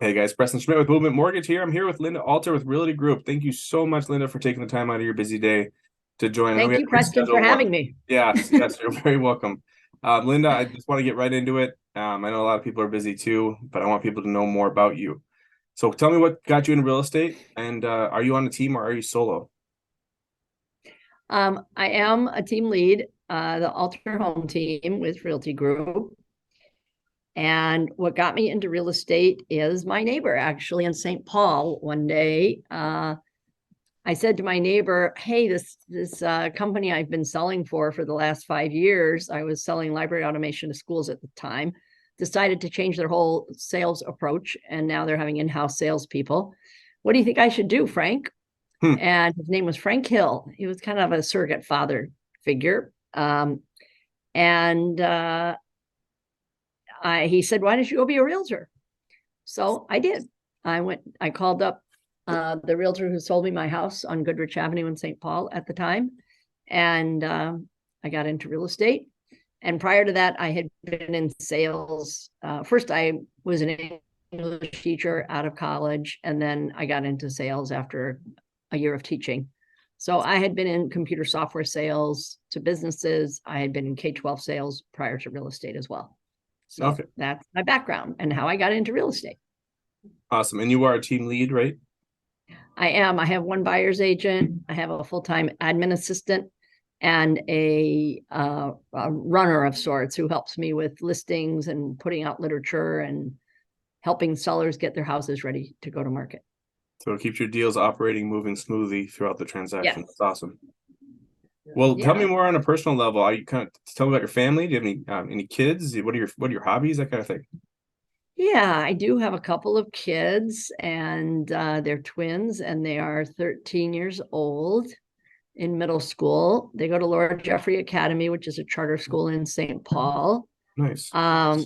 Hey guys, Preston Schmidt with Movement Mortgage here. I'm here with Linda Alter with Realty Group. Thank you so much, Linda, for taking the time out of your busy day to join. I know we Thank had you, a good Preston, for schedule. having me. Yes, you're very welcome. Linda, I just want to get right into it. I know a lot of people are busy too, but I want people to know more about you. So tell me what got you into real estate, and are you on a team or are you solo? I am a team lead, the Alter Home team with Realty Group. And what got me into real estate is my neighbor actually in St. Paul one day. I said to my neighbor, "Hey, this company I've been selling for the last 5 years, I was selling library automation to schools at the time, decided to change their whole sales approach, and now they're having in-house salespeople. What do you think I should do, Frank?" Hmm. And his name was Frank Hill. He was kind of a surrogate father figure. And he said, "Why don't you go be a realtor?" So I did. I called up the realtor who sold me my house on Goodrich Avenue in St. Paul at the time. And I got into real estate. And prior to that, I had been in sales. First, I was an English teacher out of college, and then I got into sales after a year of teaching. So I had been in computer software sales to businesses. I had been in K-12 sales prior to real estate as well. So Okay, that's my background and how I got into real estate. awesome. And you are a team lead, right? I am. I have one buyer's agent. I have a full-time admin assistant and a runner of sorts who helps me with listings and putting out literature and helping sellers get their houses ready to go to market. So it keeps your deals operating, moving smoothly throughout the transaction. Yes. That's awesome. Well, tell me Yeah. more on a personal level. Are you kind of tell me about your family? Do you have any kids? What are your hobbies? That kind of thing. Yeah, I do have a couple of kids, and they're twins, and they are 13 years old in middle school. They go to Laura Jeffrey Academy, which is a charter school in St. Paul. Nice. Um,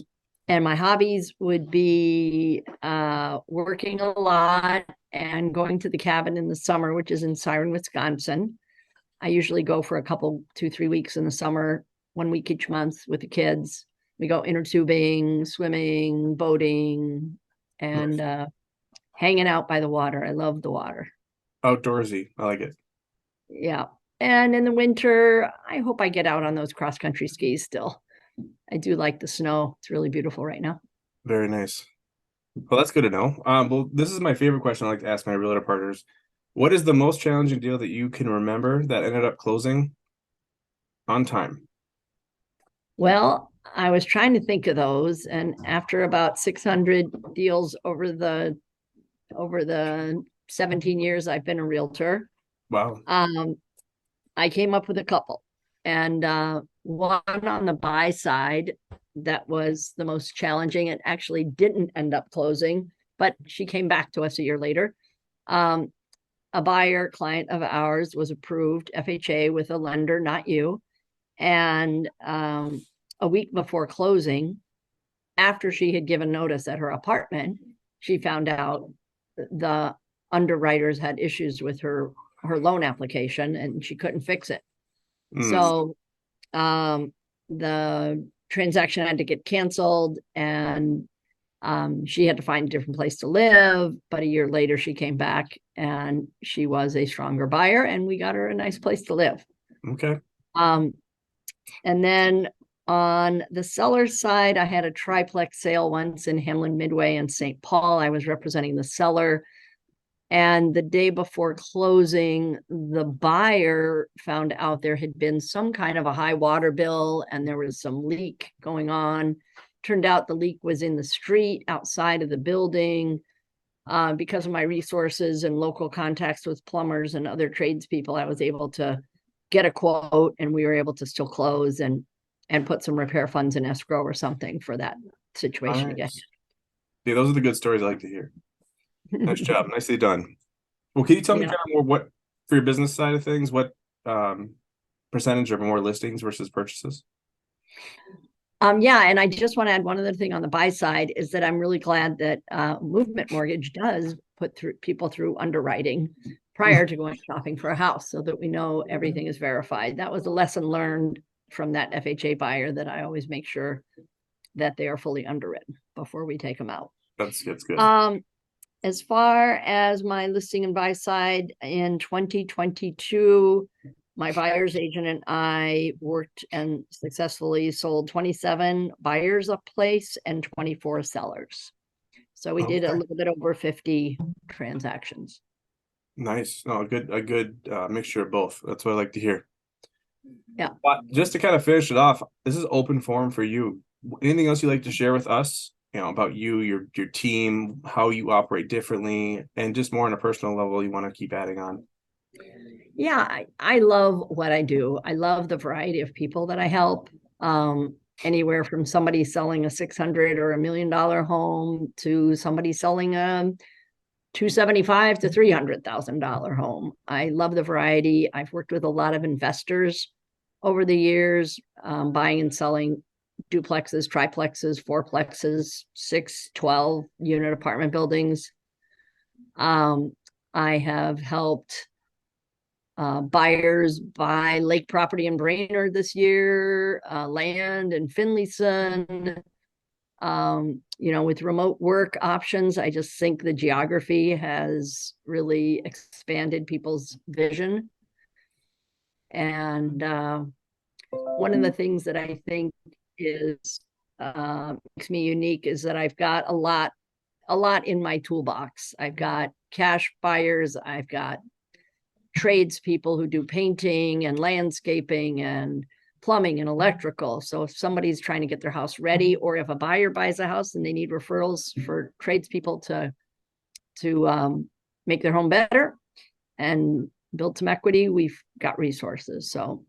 and my hobbies would be working a lot and going to the cabin in the summer, which is in Siren, Wisconsin. I usually go for a couple, 2, 3 weeks in the summer, 1 week each month with the kids. We go inner tubing, swimming, boating, and Nice. hanging out by the water. I love the water. Outdoorsy. I like it. Yeah. And in the winter, I hope I get out on those cross country skis still. I do like the snow. It's really beautiful right now. Very nice. Well, that's good to know. Well, this is my favorite question I like to ask my realtor partners. What is the most challenging deal that you can remember that ended up closing on time? Well, I was trying to think of those, and after about 600 deals over the 17 years I've been a realtor, Wow. um, I came up with a couple. And one on the buy side that was the most challenging. It actually didn't end up closing, but she came back to us a year later. Um, a buyer client of ours was approved FHA with a lender, not you. And a week before closing, after she had given notice at her apartment, she found out the underwriters had issues with her loan application and she couldn't fix it. Mm, So the transaction had to get canceled, and she had to find a different place to live. But a year later, she came back and she was a stronger buyer, and we got her a nice place to live. okay. Um, and then on the seller's side, I had a triplex sale once in Hamlin Midway and St. Paul. I was representing the seller. And the day before closing, the buyer found out there had been some kind of a high water bill and there was some leak going on. Turned out the leak was in the street outside of the building. Because of my resources and local contacts with plumbers and other tradespeople, I was able to get a quote, and we were able to still close and put some repair funds in escrow or something for that situation to get. Nice. Yeah, those are the good stories I like to hear. Nice job. Nicely done. Well, can you tell me Yeah. kind of more what for your business side of things, what um percentage of more listings versus purchases? Yeah, and I just want to add one other thing on the buy side is that I'm really glad that Movement Mortgage does put through people through underwriting prior to going shopping for a house, so that we know everything is verified. That was a lesson learned from that FHA buyer, that I always make sure that they are fully underwritten before we take them out. That's good. As far as my listing and buy side in 2022, my buyer's agent and I worked and successfully sold 27 buyers a place and 24 sellers. So we did a Okay. little bit over 50 transactions. Nice. No, a good mixture of both. That's what I like to hear. Yeah. But just to kind of finish it off, this is open forum for you. Anything else you'd like to share with us, about you, your team, how you operate differently, and just more on a personal level you want to keep adding on? Yeah, I love what I do. I love the variety of people that I help. Anywhere from somebody selling a 600 or $1 million home to somebody selling a 275 to $300,000 home. I love the variety. I've worked with a lot of investors over the years, buying and selling duplexes, triplexes, fourplexes, 6, 12 unit apartment buildings. I have helped buyers buy lake property in Brainerd this year, land in Finlayson. With remote work options, I just think the geography has really expanded people's vision. And one of the things that I think is makes me unique is that I've got a lot in my toolbox. I've got cash buyers, I've got tradespeople who do painting and landscaping and plumbing and electrical. So if somebody's trying to get their house ready, or if a buyer buys a house and they need referrals for tradespeople to make their home better and build some equity, we've got resources. So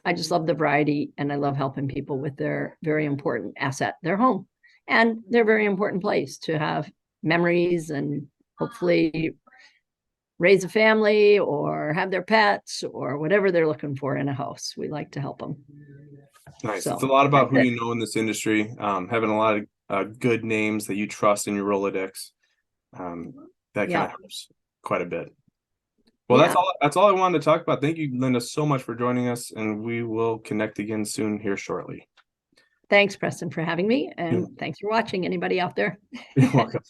I just love the variety, and I love helping people with their very important asset, their home, and their very important place to have memories and hopefully raise a family or have their pets or whatever they're looking for in a house. We like to help them. Nice. So It's a lot that's about who it. you know in this industry, having a lot of good names that you trust in your Rolodex. Um, that kind Yeah. of helps quite a bit. Well, that's Yeah. all. That's all I wanted to talk about. Thank you, Linda, so much for joining us, and we will connect again soon here shortly. Thanks, Preston, for having me. You're And thanks for watching, anybody out there. you're welcome.